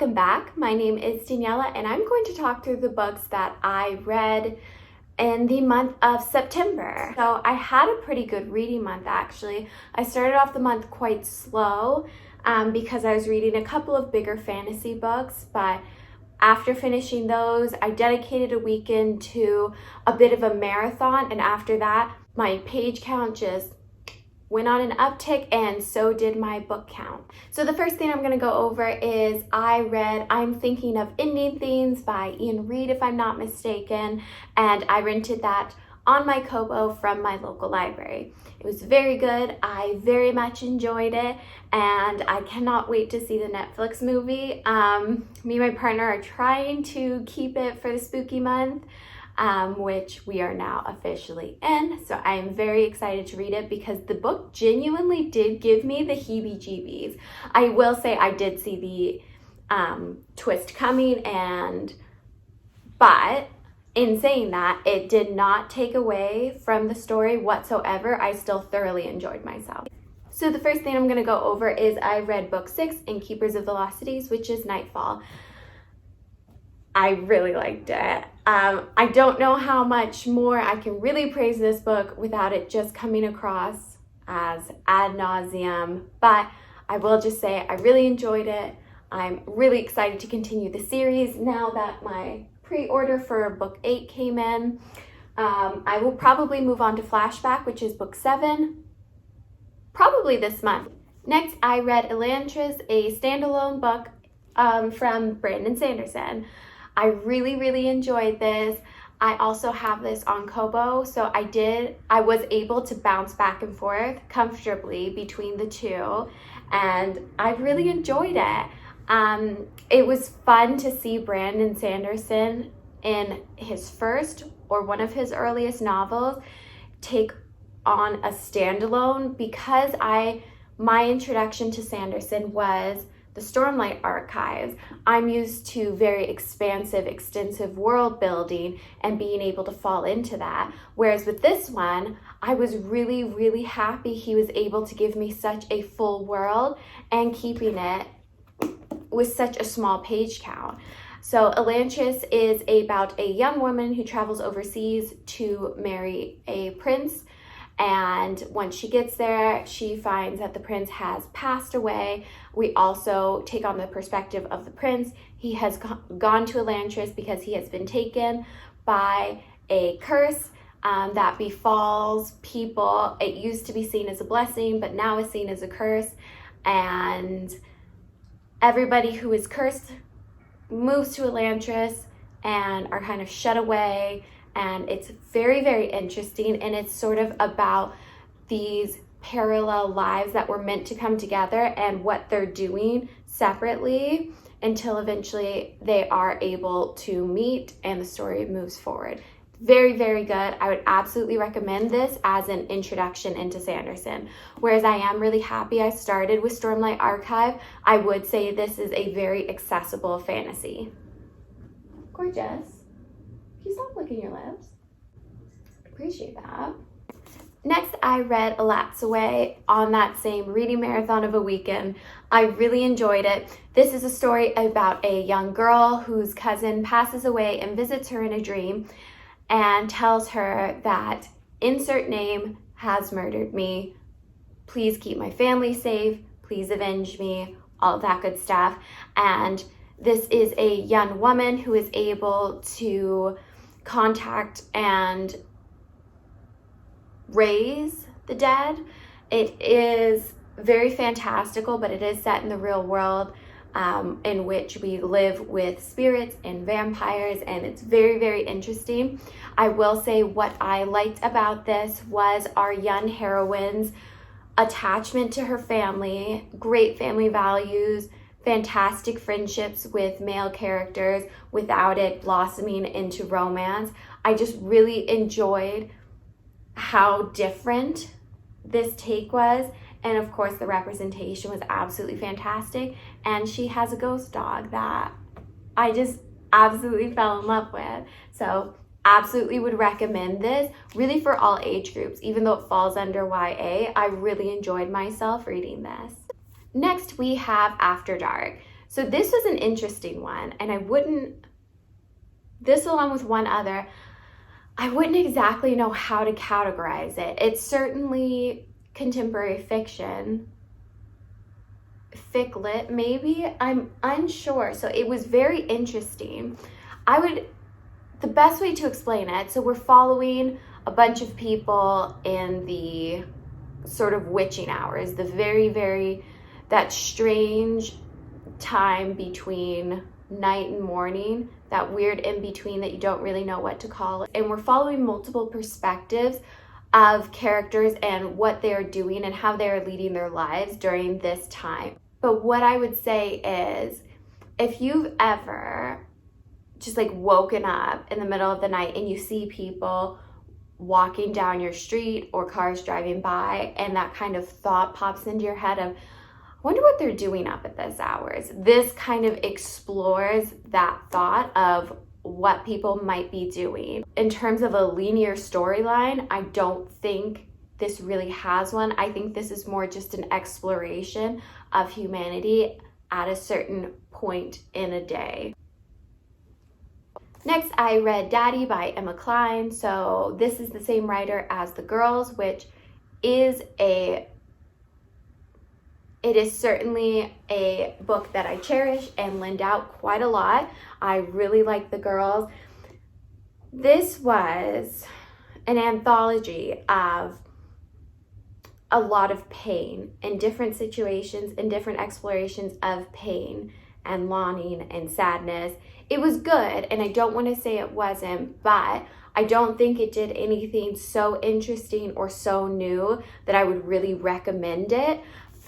Welcome back. My name is Daniela and I'm going to talk through the books that I read in the month of September. So I had a pretty good reading month actually. I started off the month quite slow because I was reading a couple of bigger fantasy books, but after finishing those, I dedicated a weekend to a bit of a marathon, and after that, my page count just went on an uptick, and so did my book count. So the first thing I'm going to go over is I read I'm Thinking of Ending Things by Ian Reid, if I'm not mistaken, and I rented that on my Kobo from my local library. It was very good. I very much enjoyed it, and I cannot wait to see the Netflix movie. Me and my partner are trying to keep it for the spooky month, which we are now officially in. So I am very excited to read it because the book genuinely did give me the heebie-jeebies. I will say I did see the twist coming, but in saying that, it did not take away from the story whatsoever. I still thoroughly enjoyed myself. So the first thing I'm going to go over is I read book 6 in Keepers of Velocities, which is Nightfall. I really liked it. I don't know how much more I can really praise this book without it just coming across as ad nauseum, but I will just say I really enjoyed it. I'm really excited to continue the series now that my pre-order for book 8 came in. I will probably move on to Flashback, which is book 7, probably this month. Next, I read Elantris, a standalone book from Brandon Sanderson. I really enjoyed this. I also have this on Kobo, so I was able to bounce back and forth comfortably between the two, and I really enjoyed it. It was fun to see Brandon Sanderson in his first or one of his earliest novels take on a standalone, because my introduction to Sanderson was the Stormlight Archives. I'm used to very expansive, extensive world building and being able to fall into that. Whereas with this one, I was really happy he was able to give me such a full world and keeping it with such a small page count. So Elantris is about a young woman who travels overseas to marry a prince. And once she gets there, she finds that the prince has passed away. We also take on the perspective of the prince. He has gone to Elantris because he has been taken by a curse that befalls people. It used to be seen as a blessing, but now is seen as a curse. And everybody who is cursed moves to Elantris and are kind of shut away. And it's very interesting, and it's sort of about these parallel lives that were meant to come together and what they're doing separately until eventually they are able to meet and the story moves forward. Very good. I would absolutely recommend this as an introduction into Sanderson. Whereas I am really happy I started with Stormlight Archive, I would say this is a very accessible fantasy. Gorgeous. Can you stop licking your lips? Appreciate that. Next, I read Alat's Away on that same reading marathon of a weekend. I really enjoyed it. This is a story about a young girl whose cousin passes away and visits her in a dream and tells her that insert name has murdered me. Please keep my family safe. Please avenge me. All that good stuff. And this is a young woman who is able to contact and raise the dead. It is very fantastical, but it is set in the real world in which we live with spirits and vampires, and it's very interesting. I will say what I liked about this was our young heroine's attachment to her family, great family values, fantastic friendships with male characters without it blossoming into romance. I just really enjoyed how different this take was, and of course the representation was absolutely fantastic, and she has a ghost dog that I just absolutely fell in love with. So absolutely would recommend this, really for all age groups. Even though it falls under YA, I really enjoyed myself reading this. Next, we have After Dark. So this was an interesting one, and this along with one other, I wouldn't exactly know how to categorize it. It's certainly contemporary fiction, fic lit maybe, I'm unsure. So it was very interesting. The best way to explain it, so we're following a bunch of people in the sort of witching hours, that strange time between night and morning, that weird in between that you don't really know what to call it. And we're following multiple perspectives of characters and what they're doing and how they're leading their lives during this time. But what I would say is, if you've ever just like woken up in the middle of the night and you see people walking down your street or cars driving by, and that kind of thought pops into your head of, I wonder what they're doing up at this hours. This kind of explores that thought of what people might be doing. In terms of a linear storyline, I don't think this really has one. I think this is more just an exploration of humanity at a certain point in a day. Next, I read Daddy by Emma Cline. So this is the same writer as The Girls, which is it is certainly a book that I cherish and lend out quite a lot. I really like The Girls. This was an anthology of a lot of pain in different situations and different explorations of pain and longing and sadness. It was good, and I don't want to say it wasn't, but I don't think it did anything so interesting or so new that I would really recommend it.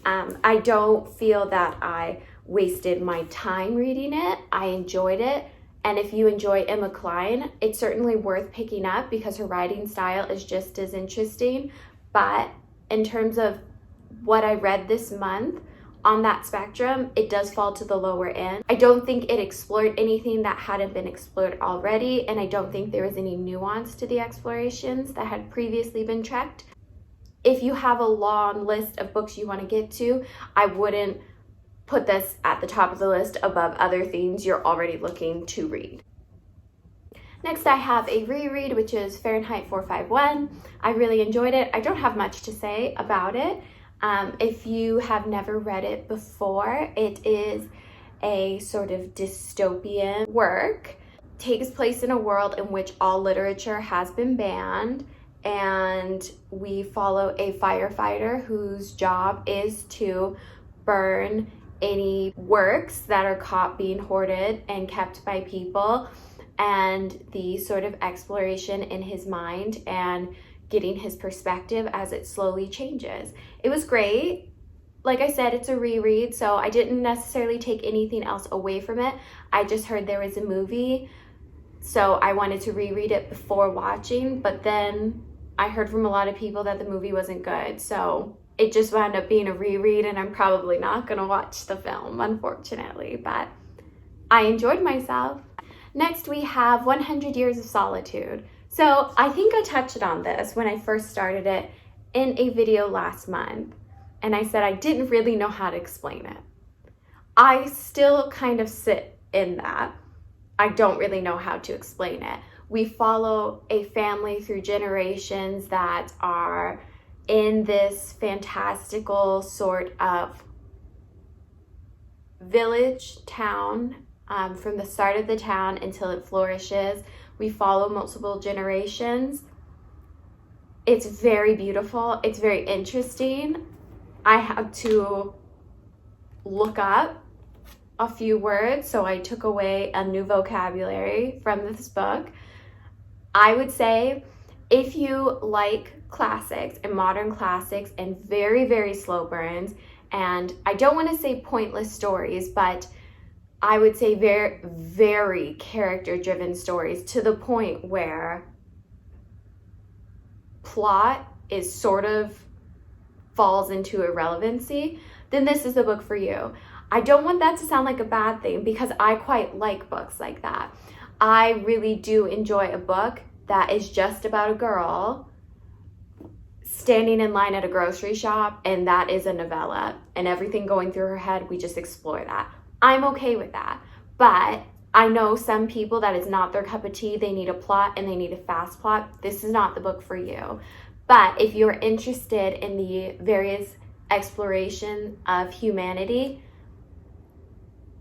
I don't feel that I wasted my time reading it. I enjoyed it. And if you enjoy Emma Cline, it's certainly worth picking up because her writing style is just as interesting. But in terms of what I read this month, on that spectrum, it does fall to the lower end. I don't think it explored anything that hadn't been explored already, and I don't think there was any nuance to the explorations that had previously been checked. If you have a long list of books you want to get to, I wouldn't put this at the top of the list above other things you're already looking to read. Next, I have a reread, which is Fahrenheit 451. I really enjoyed it. I don't have much to say about it. If you have never read it before, it is a sort of dystopian work. It takes place in a world in which all literature has been banned, and we follow a firefighter whose job is to burn any works that are caught being hoarded and kept by people, and the sort of exploration in his mind and getting his perspective as it slowly changes. It was great. Like I said, it's a reread, so I didn't necessarily take anything else away from it. I just heard there was a movie, so I wanted to reread it before watching, but then I heard from a lot of people that the movie wasn't good, so it just wound up being a reread, and I'm probably not gonna watch the film, unfortunately, but I enjoyed myself. Next, we have 100 Years of Solitude. So I think I touched on this when I first started it in a video last month, and I said I didn't really know how to explain it. I still kind of sit in that. I don't really know how to explain it. We follow a family through generations that are in this fantastical sort of village town, from the start of the town until it flourishes. We follow multiple generations. It's very beautiful. It's very interesting. I had to look up a few words, so I took away a new vocabulary from this book. I would say if you like classics and modern classics and very, very slow burns, and I don't want to say pointless stories, but I would say very, very character-driven stories to the point where plot is sort of falls into irrelevancy, then this is the book for you. I don't want that to sound like a bad thing because I quite like books like that. I really do enjoy a book that is just about a girl standing in line at a grocery shop, and that is a novella, and everything going through her head, we just explore that. I'm okay with that. But I know some people that is not their cup of tea. They need a plot and they need a fast plot. This is not the book for you. But if you're interested in the various exploration of humanity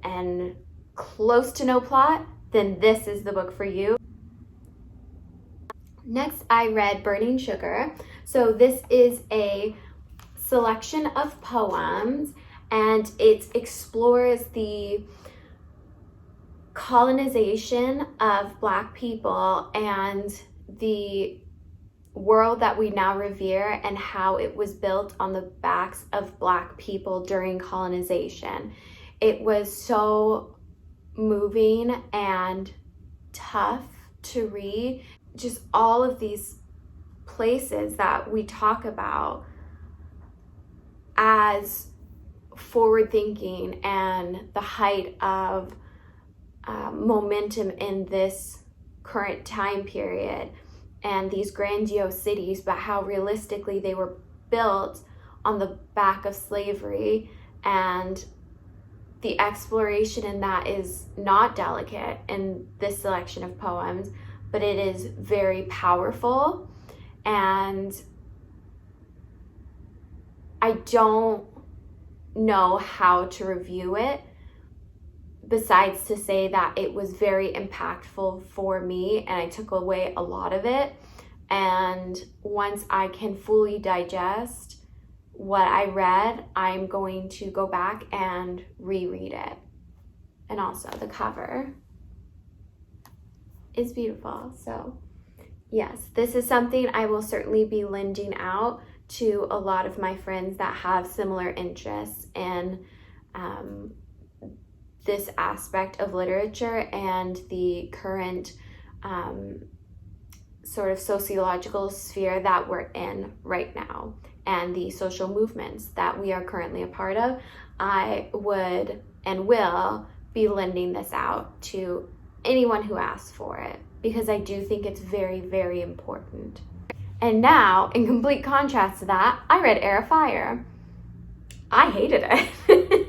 and close to no plot, then this is the book for you. Next, I read Burning Sugar. So this is a selection of poems, and it explores the colonization of Black people and the world that we now revere and how it was built on the backs of Black people during colonization. It was so moving and tough to read. Just all of these places that we talk about as forward thinking and the height of momentum in this current time period, and these grandiose cities, but how realistically they were built on the back of slavery, and the exploration in that is not delicate in this selection of poems, but it is very powerful. And I don't know how to review it besides to say that it was very impactful for me and I took away a lot of it. And once I can fully digest what I read, I'm going to go back and reread it. And also the cover is beautiful. So yes, this is something I will certainly be lending out to a lot of my friends that have similar interests in this aspect of literature and the current sort of sociological sphere that we're in right now and the social movements that we are currently a part of. I would and will be lending this out to anyone who asks for it because I do think it's very, very important. And now, in complete contrast to that, I read Air of Fire. I hated it.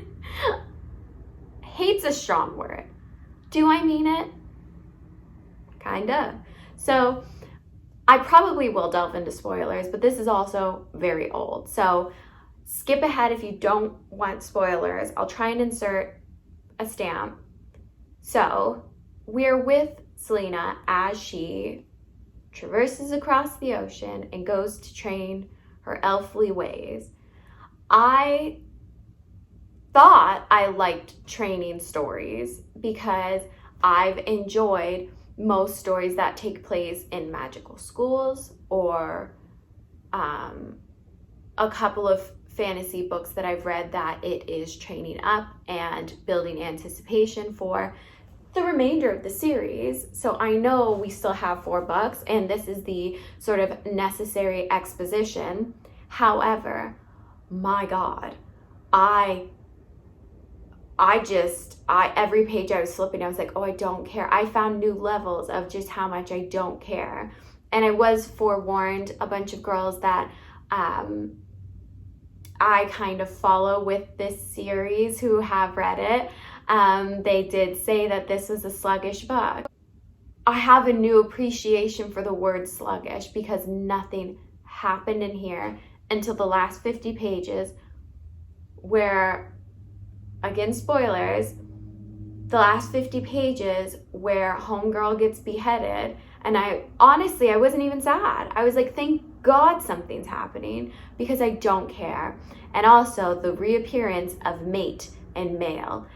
Hate's a strong word. Do I mean it? Kinda. So I probably will delve into spoilers, but this is also very old. So skip ahead if you don't want spoilers. I'll try and insert a stamp. So we're with Selena as she traverses across the ocean and goes to train her elfly ways. I thought I liked training stories because I've enjoyed most stories that take place in magical schools or a couple of fantasy books that I've read that it is training up and building anticipation for the remainder of the series. So I know we still have 4 books and this is the sort of necessary exposition. However, my God, every page I was flipping, I was like, oh, I don't care. I found new levels of just how much I don't care. And I was forewarned, a bunch of girls that I kind of follow with this series who have read it. They did say that this was a sluggish book. I have a new appreciation for the word sluggish because nothing happened in here until the last 50 pages where, again, spoilers, the last 50 pages where homegirl gets beheaded. And I wasn't even sad. I was like, thank God something's happening because I don't care. And also the reappearance of mate and male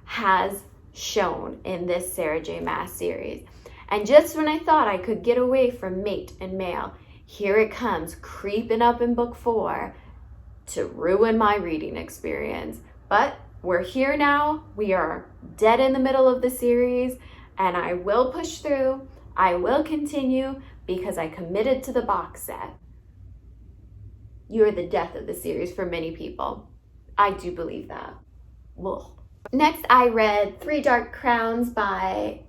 has shown in this Sarah J. Maas series. And just when I thought I could get away from mate and male, here it comes creeping up in book 4 to ruin my reading experience. But we're here now. We are dead in the middle of the series, and I will push through. I will continue because I committed to the box set. You are the death of the series for many people. I do believe that. Ugh. Next, I read 3 Dark Crowns by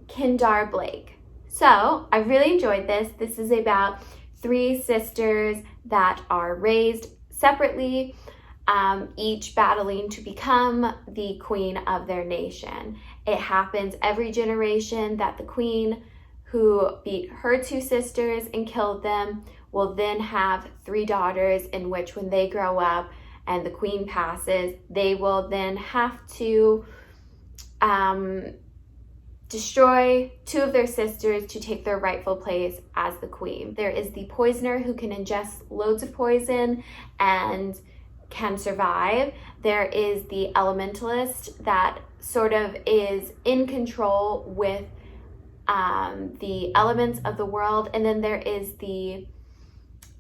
Kendar Blake. So I really enjoyed this. This is about 3 sisters that are raised separately each battling to become the queen of their nation. It happens every generation that the queen who beat her two sisters and killed them will then have three daughters, in which when they grow up and the queen passes, they will then have to destroy two of their sisters to take their rightful place as the queen. There is the poisoner who can ingest loads of poison and can survive. There is the elementalist that sort of is in control with the elements of the world. And then there is the,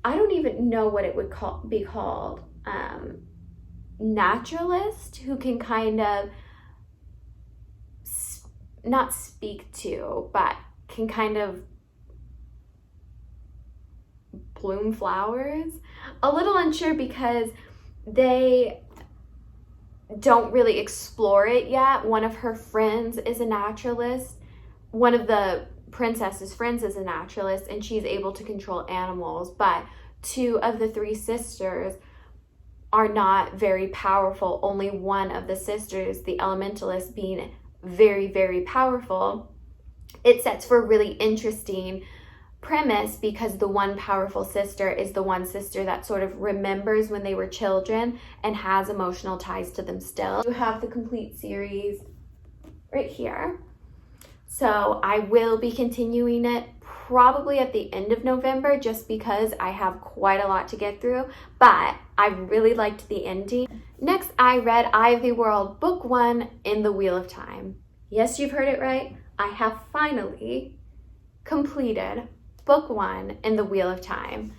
I don't even know what it would be called, naturalist, who can kind of not speak to, but can kind of bloom flowers. A little unsure because they don't really explore it yet. One of her friends is a naturalist. One of the princess's friends is a naturalist, and she's able to control animals, but two of the three sisters are not very powerful. Only one of the sisters, the elementalist, being very, very powerful. It sets for a really interesting premise because the one powerful sister is the one sister that sort of remembers when they were children and has emotional ties to them still. You have the complete series right here. So I will be continuing it probably at the end of November just because I have quite a lot to get through, but I really liked the ending. Next, I read Eye of the World, Book 1 in the Wheel of Time. Yes, you've heard it right. I have finally completed Book 1 in the Wheel of Time.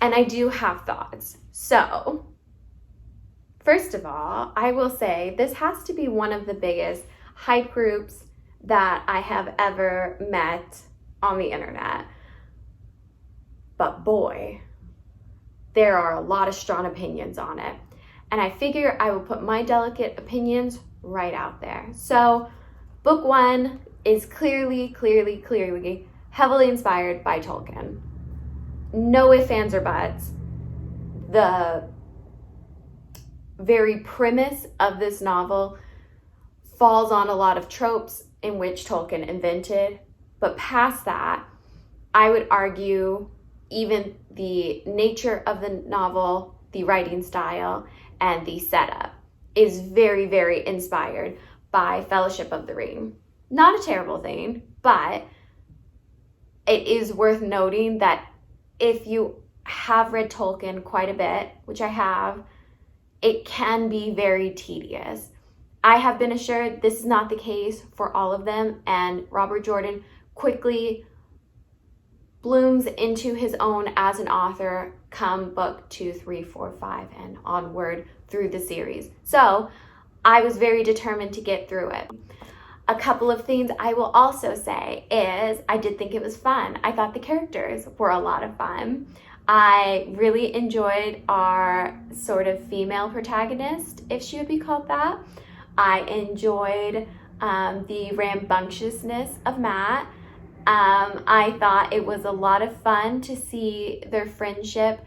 And I do have thoughts. So, first of all, I will say this has to be one of the biggest hype groups that I have ever met on the internet. But boy, there are a lot of strong opinions on it. And I figure I will put my delicate opinions right out there. So, Book 1 is clearly heavily inspired by Tolkien. No ifs, ands, or buts. The very premise of this novel falls on a lot of tropes in which Tolkien invented. But past that, I would argue even the nature of the novel, the writing style, and the setup is very, very inspired by Fellowship of the Ring. Not a terrible thing, but it is worth noting that if you have read Tolkien quite a bit, which I have, it can be very tedious. I have been assured this is not the case for all of them, and Robert Jordan quickly blooms into his own as an author come book 2, 3, 4, 5, and onward through the series. So I was very determined to get through it. A couple of things I will also say is I did think it was fun. I thought the characters were a lot of fun. I really enjoyed our sort of female protagonist, if she would be called that. I enjoyed the rambunctiousness of Matt. I thought it was a lot of fun to see their friendship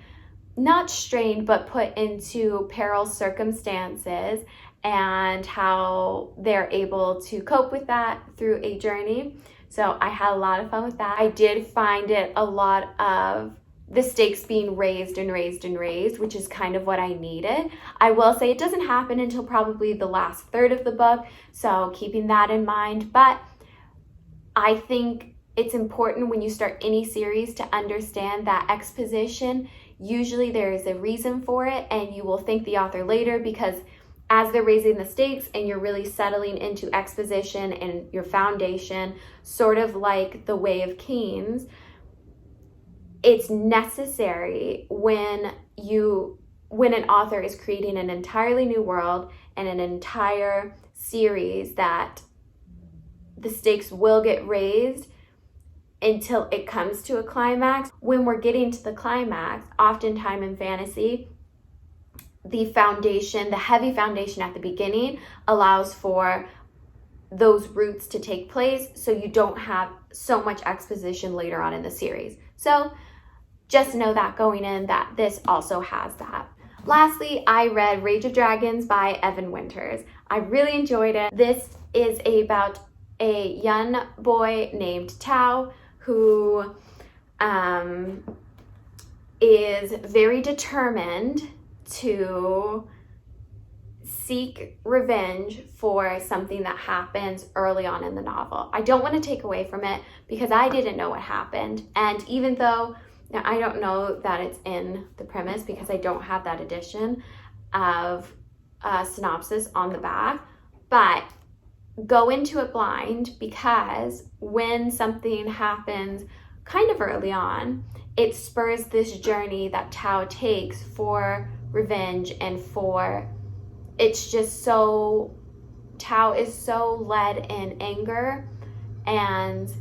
not strained but put into peril circumstances and how they're able to cope with that through a journey. So I had a lot of fun with that. I did find it a lot of the stakes being raised and raised and raised, which is kind of what I needed. I will say it doesn't happen until probably the last third of the book, so keeping that in mind. But I think it's important when you start any series to understand that exposition, usually there is a reason for it, and you will thank the author later because as they're raising the stakes and you're really settling into exposition and your foundation, sort of like The Way of Kings, it's necessary when an author is creating an entirely new world and an entire series that the stakes will get raised until it comes to a climax. When we're getting to the climax, oftentimes in fantasy, the foundation, the heavy foundation at the beginning allows for those roots to take place so you don't have so much exposition later on in the series. So just know that going in that this also has that. Lastly, I read Rage of Dragons by Evan Winters. I really enjoyed it. This is about a young boy named Tao who is very determined to seek revenge for something that happens early on in the novel. I don't want to take away from it because I didn't know what happened. And even though now I don't know that it's in the premise because I don't have that edition of synopsis on the back, but go into it blind because when something happens kind of early on, it spurs this journey that Tao takes for revenge and for, it's just so, Tao is so led in anger and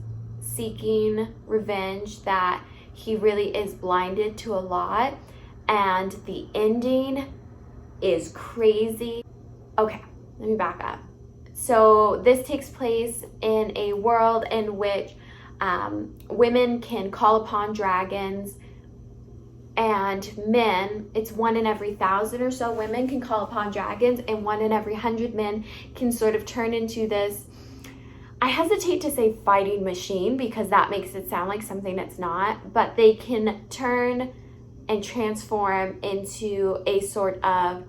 seeking revenge that he really is blinded to a lot, and the ending is crazy. Okay, let me back up. So this takes place in a world in which women can call upon dragons, and men, it's 1 in every 1,000 or so women can call upon dragons, and 1 in every 100 men can sort of turn into this, I hesitate to say fighting machine because that makes it sound like something it's not, but they can turn and transform into a sort of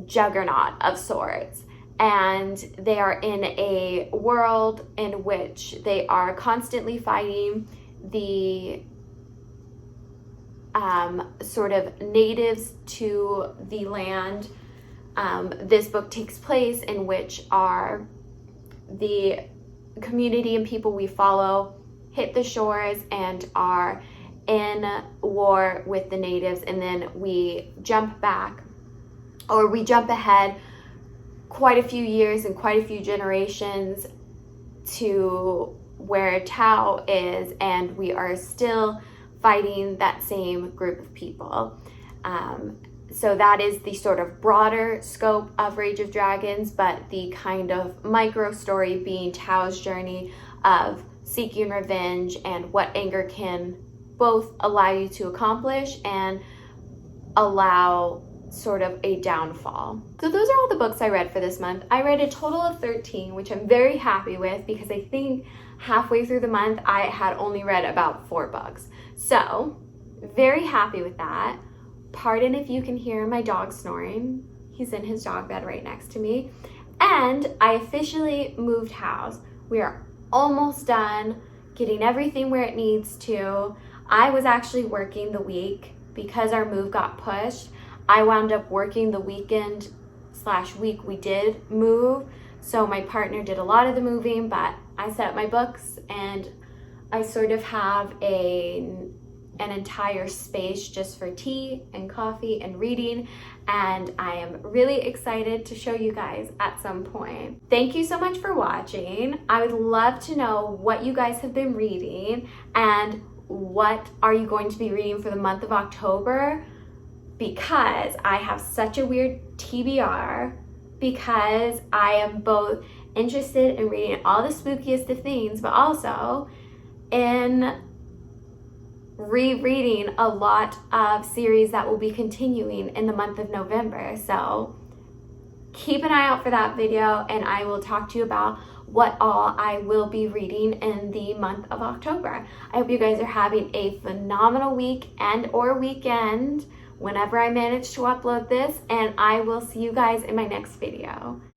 juggernaut of sorts. And they are in a world in which they are constantly fighting the sort of natives to the land. This book takes place in which are the community and people we follow hit the shores and are in war with the natives, and then we jump back, or we jump ahead quite a few years and quite a few generations to where Tao is, and we are still fighting that same group of people. So that is the sort of broader scope of Rage of Dragons, but the kind of micro story being Tao's journey of seeking revenge and what anger can both allow you to accomplish and allow sort of a downfall. So those are all the books I read for this month. I read a total of 13, which I'm very happy with because I think halfway through the month I had only read about 4 books. So very happy with that. Pardon if you can hear my dog snoring. He's in his dog bed right next to me. And I officially moved house. We are almost done getting everything where it needs to. I was actually working the week because our move got pushed. I wound up working the weekend / week we did move. So my partner did a lot of the moving, but I set up my books and I sort of have an entire space just for tea and coffee and reading, and I am really excited to show you guys at some point. Thank you so much for watching. I would love to know what you guys have been reading and what are you going to be reading for the month of October, because I have such a weird TBR, because I am both interested in reading all the spookiest of things, but also in rereading a lot of series that will be continuing in the month of November. So keep an eye out for that video, and I will talk to you about what all I will be reading in the month of October. I hope you guys are having a phenomenal week and or weekend whenever I manage to upload this, and I will see you guys in my next video.